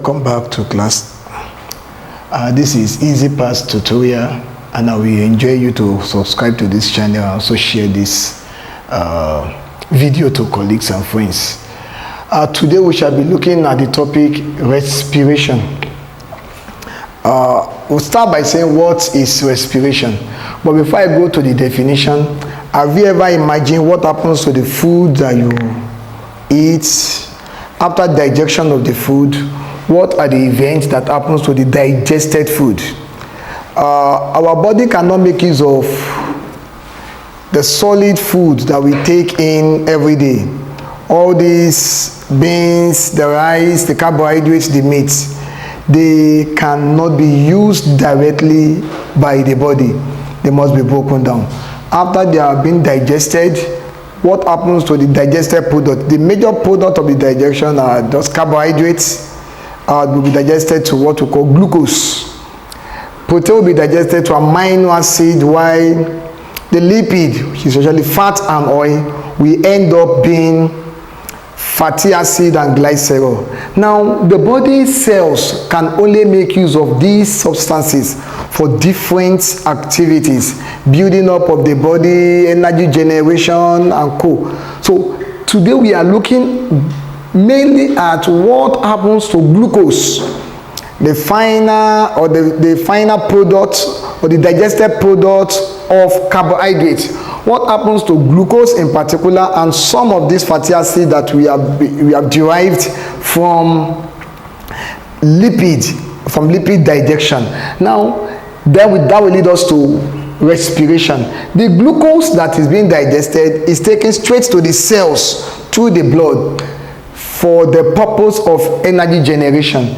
Welcome back to class. This is Easy Pass tutorial, and I will enjoy you to subscribe to this channel and also share this video to colleagues and friends. Today we shall be looking at the topic respiration. We'll start by saying what is respiration. But before I go to the definition, have you ever imagined what happens to the food that you eat after digestion of the food? What are the events that happens to the digested food? Our body cannot make use of the solid food that we take in every day. All these beans, the rice, the carbohydrates, the meats, they cannot be used directly by the body. They must be broken down. After they have been digested, what happens to the digested product? The major product of the digestion are those carbohydrates will be digested to what we call glucose. Protein will be digested to amino acid, while the lipid, which is usually fat and oil, will end up being fatty acid and glycerol. Now, the body cells can only make use of these substances for different activities, building up of the body, energy generation, and co. So, today we are looking mainly at what happens to glucose, the final or the final product or the digested product of carbohydrates. What happens to glucose in particular, and some of these fatty acids that we have derived from lipid digestion. Now that will lead us to respiration. The glucose that is being digested is taken straight to the cells through the blood for the purpose of energy generation.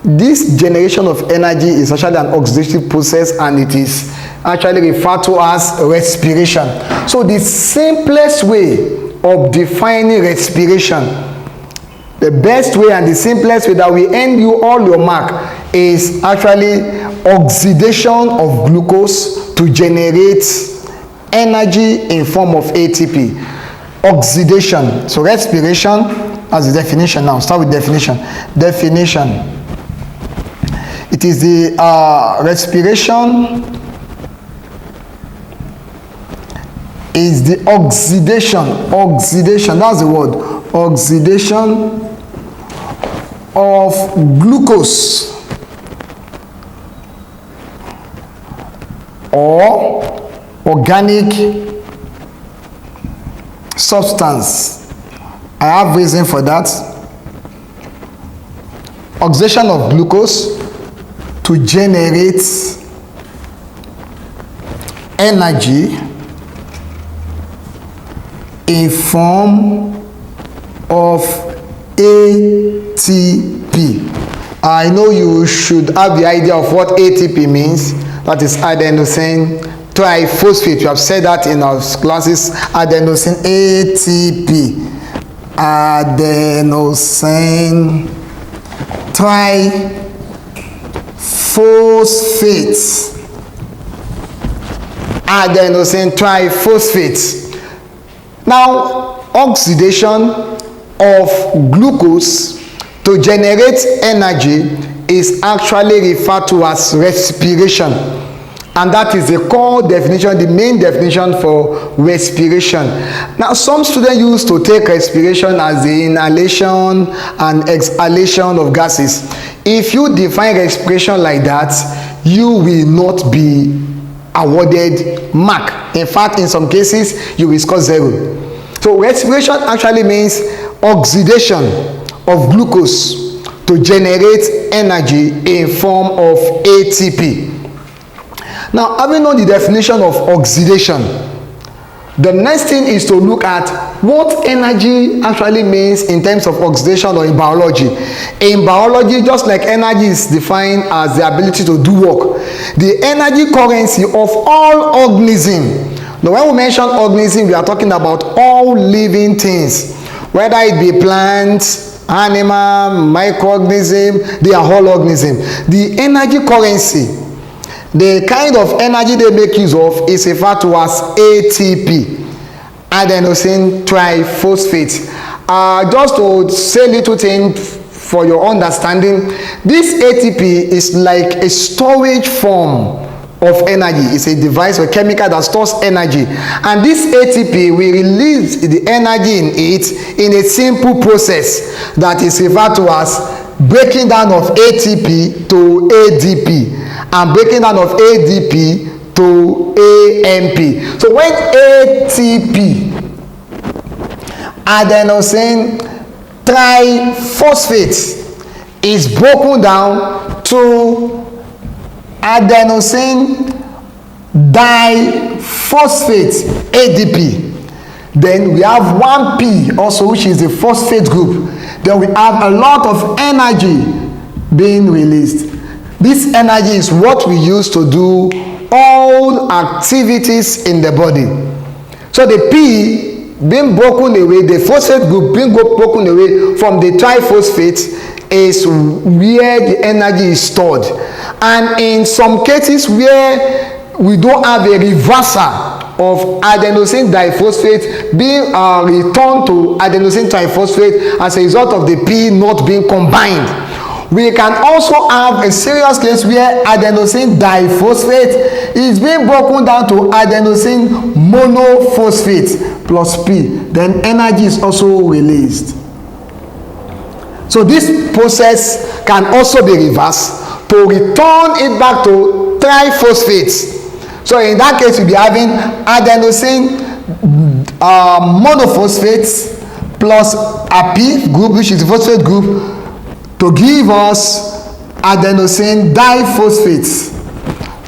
This generation of energy is actually an oxidative process, and it is actually referred to as respiration. So the simplest way of defining respiration, the best way and the simplest way that will end you all your mark, is actually oxidation of glucose to generate energy in form of ATP. Oxidation. So respiration as the definition. Now start with definition. It is the respiration is the oxidation, that's the word, oxidation of glucose or organic substance. I have reason for that. Oxidation of glucose to generate energy in form of ATP. I know you should have the idea of what ATP means. That is adenosine triphosphate. You have said that in our classes. Adenosine ATP. Adenosine triphosphate. Adenosine triphosphate. Now, oxidation of glucose to generate energy is actually referred to as respiration, and that is the core definition, the main definition for respiration. Now, some students used to take respiration as the inhalation and exhalation of gases. If you define respiration like that, you will not be awarded mark. In fact, in some cases, you will score 0. So respiration actually means oxidation of glucose to generate energy in form of ATP. Now, having known the definition of oxidation, the next thing is to look at what energy actually means in terms of oxidation or in biology. In biology, just like energy is defined as the ability to do work, the energy currency of all organisms. Now, when we mention organism, we are talking about all living things, whether it be plants, animal, microorganism, they are all organisms. The energy currency, the kind of energy they make use of, is referred to as ATP, adenosine triphosphate. Just to say little thing for your understanding, this ATP is like a storage form of energy. It's a device or chemical that stores energy, and this ATP will release the energy in it in a simple process that is referred to as breaking down of ATP to ADP and breaking down of ADP to AMP. So when ATP, adenosine triphosphate, is broken down to adenosine diphosphate ADP, then we have 1P also, which is the phosphate group. Then we have a lot of energy being released. This energy is what we use to do all activities in the body. So the P being broken away, the phosphate group being broken away from the triphosphate, is where the energy is stored. And in some cases where we don't have a reversal of adenosine diphosphate being returned to adenosine triphosphate as a result of the P not being combined, we can also have a serious case where adenosine diphosphate is being broken down to adenosine monophosphate plus P. Then energy is also released. So this process can also be reversed to return it back to triphosphates. So in that case, we'll be having adenosine monophosphates plus a P group, which is the phosphate group, to give us adenosine diphosphates.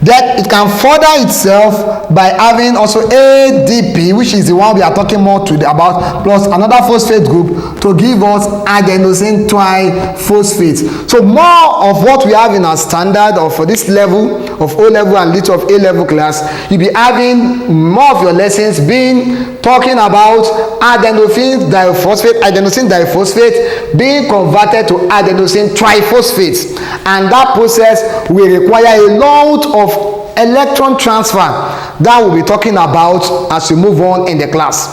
That it can further itself by having also ADP, which is the one we are talking more today about, plus another phosphate group to give us adenosine triphosphate. So more of what we have in our standard, or for this level of O level and little of A level class, you'll be having more of your lessons being talking about adenosine diphosphate being converted to adenosine triphosphate, and that process will require a lot of electron transfer that we'll be talking about as we move on in the class.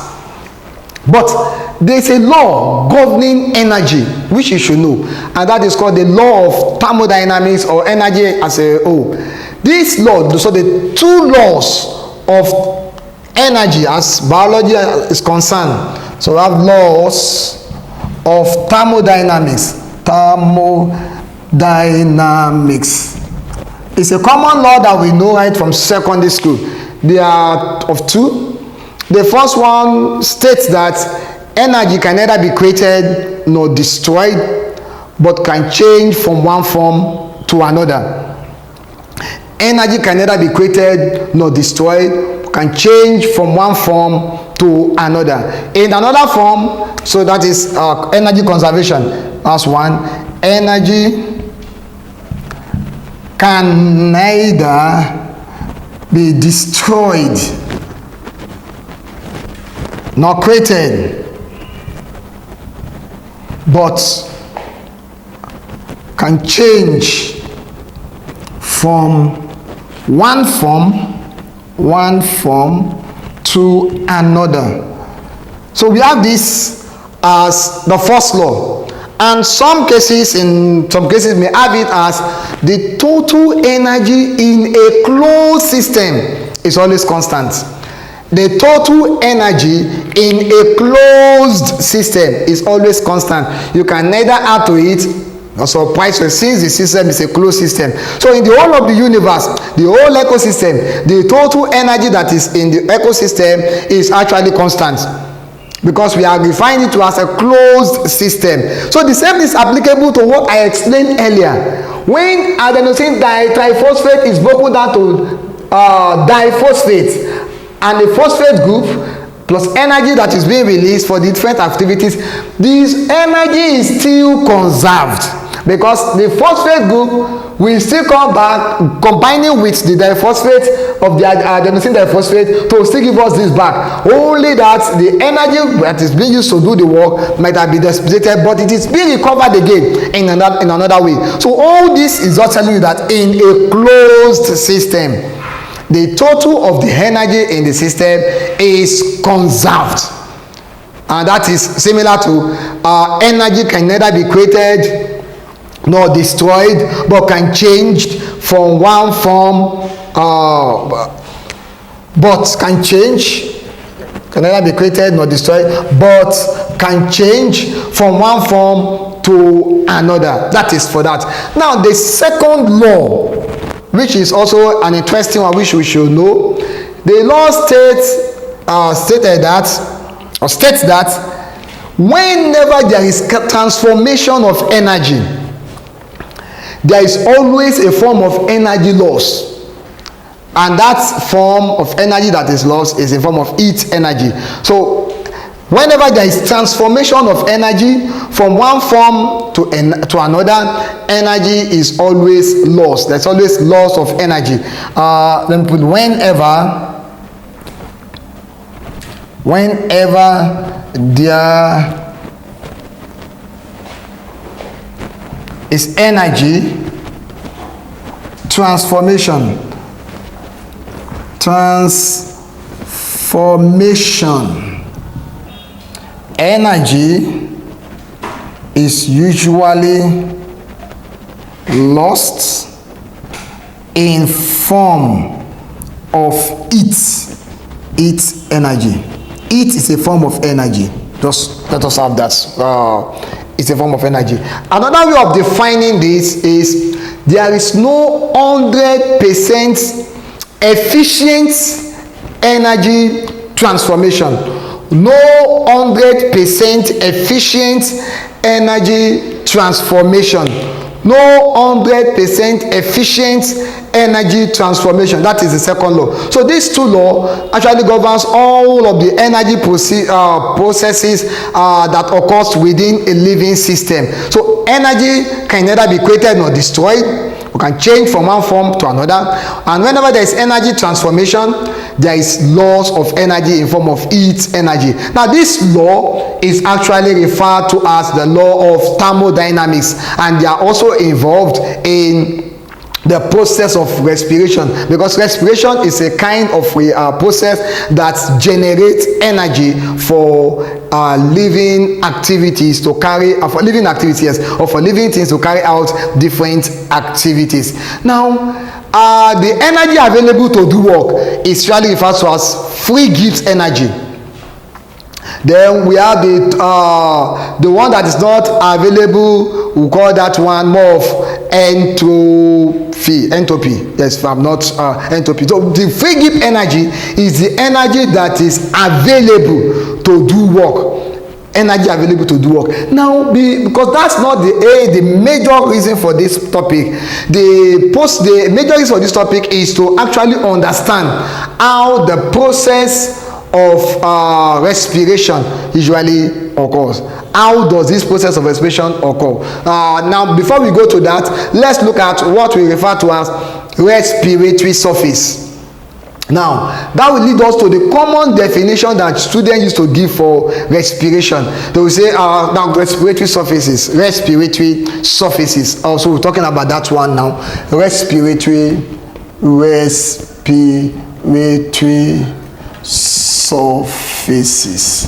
But there's a law governing energy which you should know, and that is called the law of thermodynamics, or energy as a whole. This law, so the two laws of energy as biology is concerned, so we have laws of thermodynamics. It's a common law that we know right from secondary school. They are of two. The first one states that energy can neither be created nor destroyed, but can change from one form to another. Energy can neither be created nor destroyed, can change from one form to another. In another form, so that is energy conservation. That's one. Energy can neither be destroyed nor created, but can change from one form to another. So we have this as the first law, and in some cases may have it as the total energy in a closed system is always constant. The total energy in a closed system is always constant. You can neither add to it or subtract, since the system is a closed system. So in the whole of the universe, the whole ecosystem, the total energy that is in the ecosystem is actually constant, because we are defining it as a closed system. So the same is applicable to what I explained earlier. When adenosine triphosphate is broken down to diphosphate, and the phosphate group plus energy that is being released for different activities, this energy is still conserved, because the phosphate group will still come back combining with the diphosphate of the adenosine diphosphate to still give us this back. Only that the energy that is being used to do the work might have been dissipated, but it is being recovered again in another way. So all this is just telling you that in a closed system, the total of the energy in the system is conserved. And that is similar to energy can neither be created nor destroyed, but can change from one form, but can change, can neither be created nor destroyed, but can change from one form to another. That is for that. Now, the second law, which is also an interesting one, which we should know, the law states that whenever there is transformation of energy, there is always a form of energy loss. And that form of energy that is lost is a form of heat energy. So whenever there is transformation of energy from one form to another, energy is always lost. There's always loss of energy. Let me put whenever there is energy transformation, energy is usually lost in form of heat energy. Heat is a form of energy. Just let us have that. It's a form of energy. Another way of defining this is there is no 100% efficient energy transformation. No 100% efficient energy transformation. No 100% efficient energy transformation. That is the second law. So these two laws actually governs all of the energy processes that occurs within a living system. So energy can neither be created nor destroyed. We can change from one form to another, and whenever there is energy transformation, there is loss of energy in form of heat energy. Now this law is actually referred to as the law of thermodynamics, and they are also involved in the process of respiration, because respiration is a kind of process that generates energy for living activities to carry for living activities, yes, or for living things to carry out different activities. Now the energy available to do work is usually referred to as free gift energy. Then we have the one that is not available, we call that one more of entropy. Yes, if I'm not entropy. So the free gift energy is the energy that is available to do work. Energy available to do work. Now, because that's not the major reason for this topic. The major reason for this topic is to actually understand how the process of respiration usually occurs. How does this process of respiration occur? Now, before we go to that, let's look at what we refer to as respiratory surface. Now, that will lead us to the common definition that students used to give for respiration. They will say, now respiratory surfaces. Also, we're talking about that one now. Respiratory surfaces.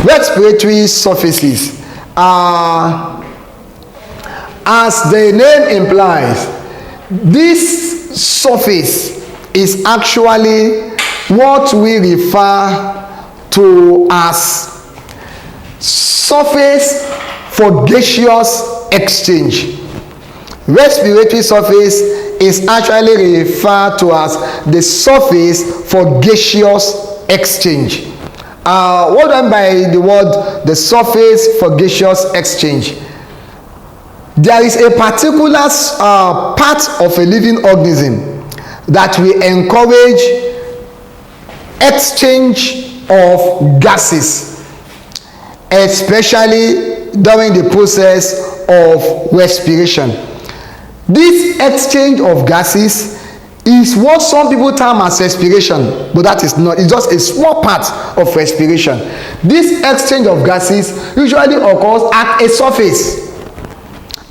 Respiratory surfaces are, as the name implies, this surface is actually what we refer to as surface for gaseous exchange. Respiratory surface is actually referred to as the surface for gaseous exchange. What do I mean by the word the surface for gaseous exchange? There is a particular part of a living organism that will encourage exchange of gases, especially during the process of respiration. This exchange of gases is what some people term as respiration, but that is not. It's just a small part of respiration. This exchange of gases usually occurs at a surface,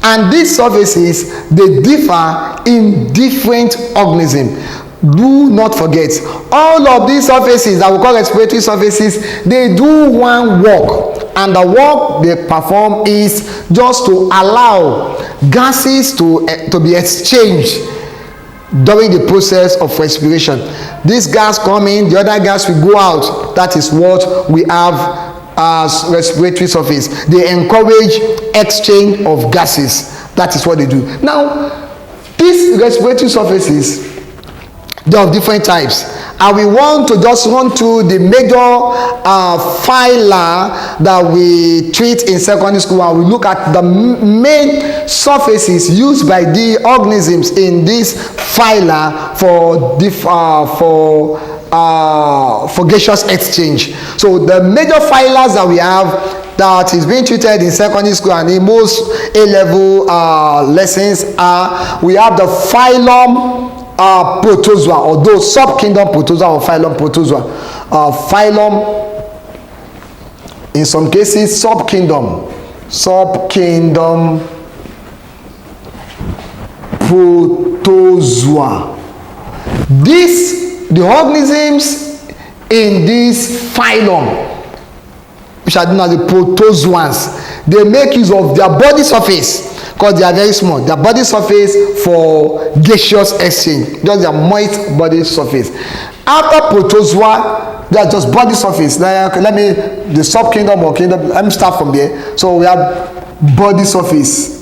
and these surfaces, they differ in different organisms. Do not forget, all of these surfaces that we call respiratory surfaces, they do one work. and the work they perform is just to allow gases to be exchanged during the process of respiration. This gas come in, the other gas will go out. That is what we have as respiratory surface. They encourage exchange of gases. That is what they do. Now, these respiratory surfaces, they are of different types, and we want to just run through the major phyla that we treat in secondary school, and we look at the main surfaces used by the organisms in this phyla for gaseous exchange. So the major phyla that we have that is being treated in secondary school and in most A-level lessons we have the phylum Protozoa, or those subkingdom Protozoa or phylum Protozoa. Phylum, in some cases, subkingdom Protozoa. The organisms in this phylum, which are known as the protozoans, they make use of their body surface, because they are very small, their body surface for gaseous exchange, just their moist body surface. After protozoa, they are just body surface. Like, the subkingdom or kingdom, let me start from there. So we have body surface.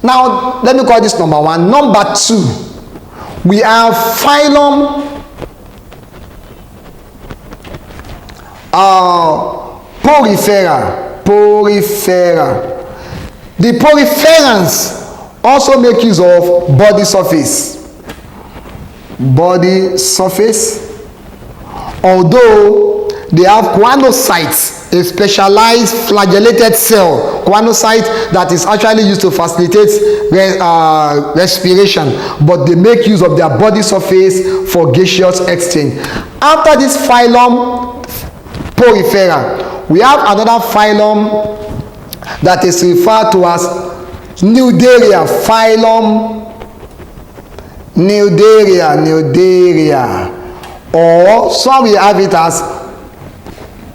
Now, let me call this number one. Number two, we have phylum Porifera. The poriferans also make use of body surface, although they have choanocytes, a specialized flagellated cell, choanocyte, that is actually used to facilitate respiration, but they make use of their body surface for gaseous exchange. After this phylum Porifera, we have another phylum that is referred to as Cnidaria. Phylum Cnidaria, or some we have it as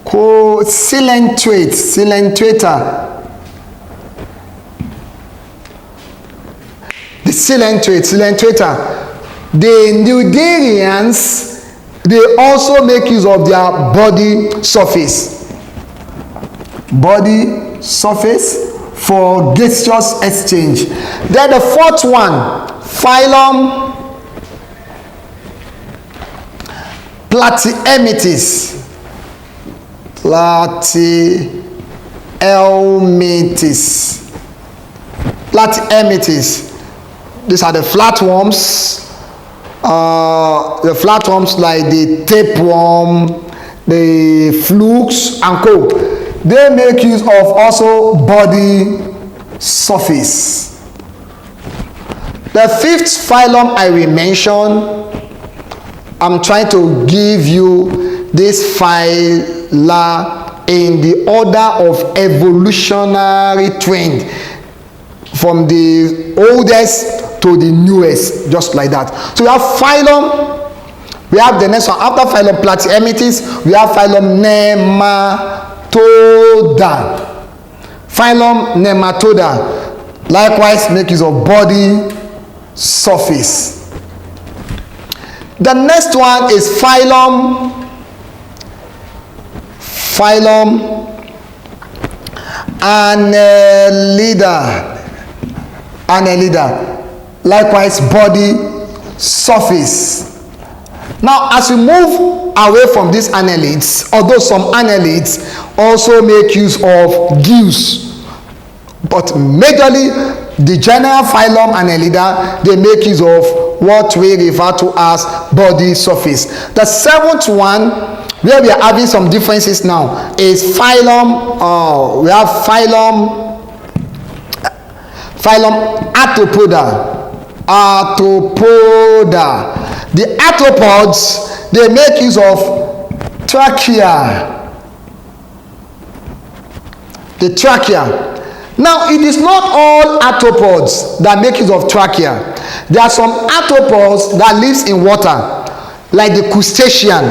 Coelenterata. The Coelenterata. The Cnidarians, they also make use of their body surface for gaseous exchange. Then the fourth one, phylum Platyhelminths. These are the flatworms. The flatworms like the tapeworm, the flukes, and co. They make use of also body surface. The fifth phylum I will mention, I'm trying to give you this phyla in the order of evolutionary trend, from the oldest to the newest, just like that. So we have phylum, we have the next one. After phylum Platyhelminths, we have phylum Nematoda. Likewise, make use of body surface. The next one is phylum Annelida. Likewise, body surface. Now, as we move away from these annelids, although some annelids also make use of gills, but majorly the general phylum Annelida, they make use of what we refer to as body surface. The seventh one, where we are having some differences now, is phylum. We have phylum Arthropoda. The arthropods, they make use of trachea. The trachea. Now, it is not all arthropods that make use of trachea. There are some arthropods that lives in water, like the crustacean.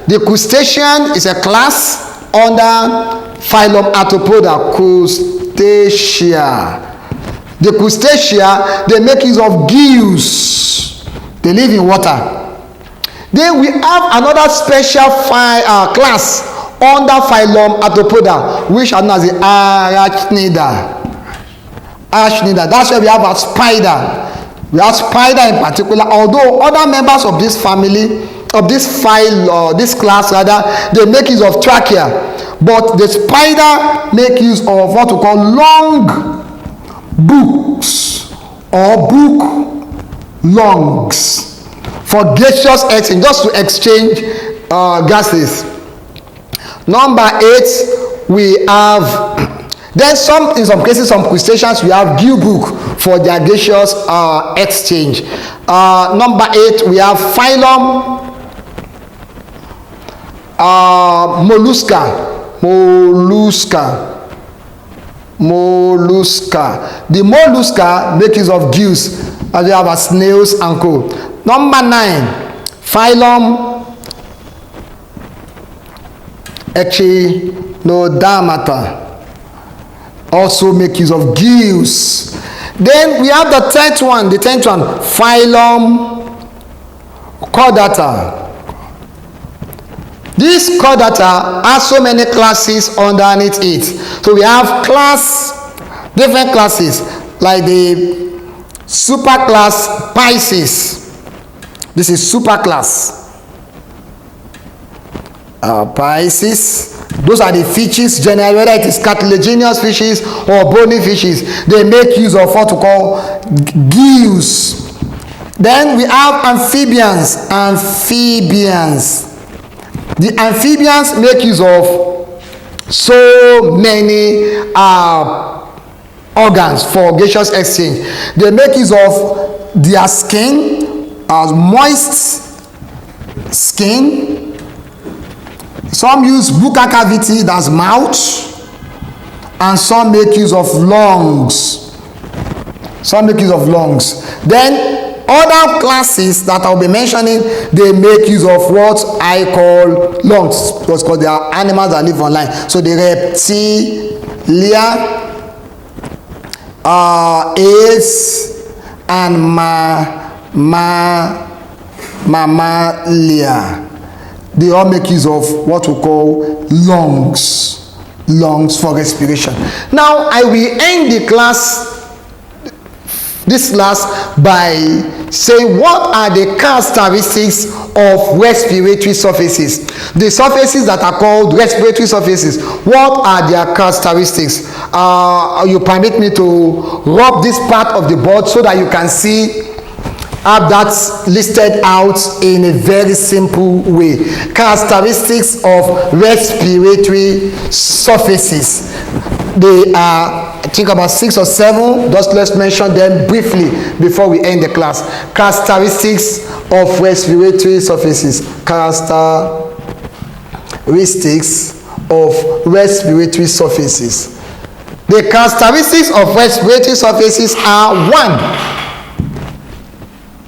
The crustacean is a class under phylum Arthropoda. Crustacea. The crustacea, they make use of gills. They live in water. Then we have another special class under phylum Arthropoda, which are known as the arachnida. Arachnida. That's why we have a spider. We have spider in particular. Although other members of this family, of this this class rather, they make use of trachea, but the spider make use of what we call long books or book lungs for gaseous exchange, just to exchange gases. Number 8, we have, then in some cases, some crustaceans, we have gill book for their gaseous exchange. Number 8, we have phylum mollusca. The mollusca make use of gills, as we have as snails and co. Number 9, phylum echinodermata, also make use of gills. Then we have the 10th one, phylum chordata. This chordata has so many classes underneath it. So we have different classes, like the superclass Pisces. This is superclass Pisces. Those are the fishes generally, whether it is cartilaginous fishes or bony fishes. They make use of what we call gills. Then we have amphibians. The amphibians make use of so many organs for gaseous exchange. They make use of their skin, moist skin. Some use buccal cavity, that's mouth, and some make use of lungs. Then other classes that I'll be mentioning, they make use of what I call lungs, because they are animals that live on land. So the reptilia, apes, and mammalia, they all make use of what we call lungs for respiration. Now I will end this class by saying what are the characteristics of respiratory surfaces. The surfaces that are called respiratory surfaces, what are their characteristics? You permit me to rub this part of the board so that you can have that listed out in a very simple way. Characteristics of respiratory surfaces. They are, I think, about 6 or 7. Just let's mention them briefly before we end the class. Characteristics of respiratory surfaces. Characteristics of respiratory surfaces. The characteristics of respiratory surfaces are: 1,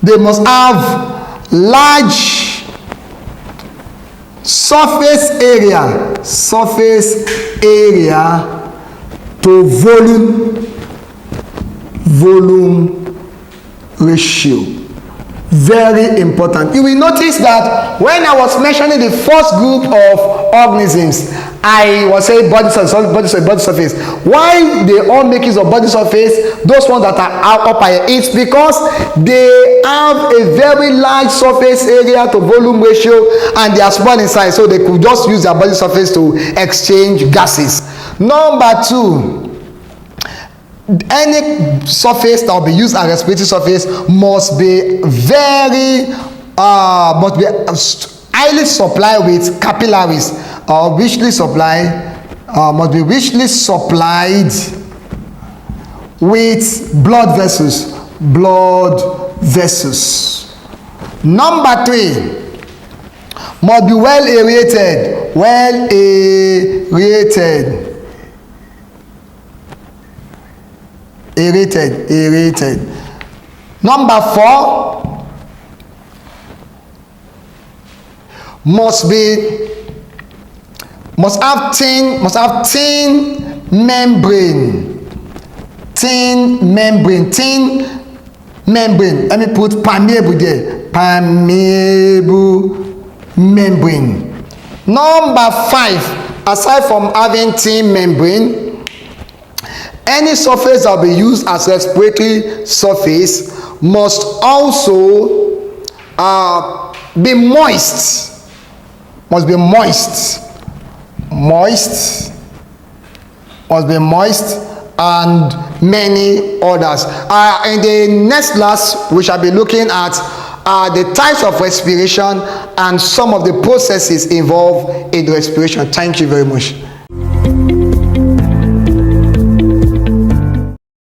they must have large surface area to volume ratio. Very important. You will notice that when I was mentioning the first group of organisms, I was saying body surface. Why they all make use of body surface? Those ones that are up higher, it's because they have a very large surface area to volume ratio, and they are small in size, so they could just use their body surface to exchange gases. Number 2, any surface that will be used as respiratory surface must be highly supplied with capillaries, or must be richly supplied with blood vessels. Number 3, must be well aerated. Aerated. Number 4, must have thin membrane. Thin membrane. Let me put permeable there. Permeable membrane. Number 5, aside from having thin membrane, any surface that will be used as respiratory surface must also be moist. Must be moist. Must be moist, and many others. In the next class, we shall be looking at the types of respiration and some of the processes involved in respiration. Thank you very much.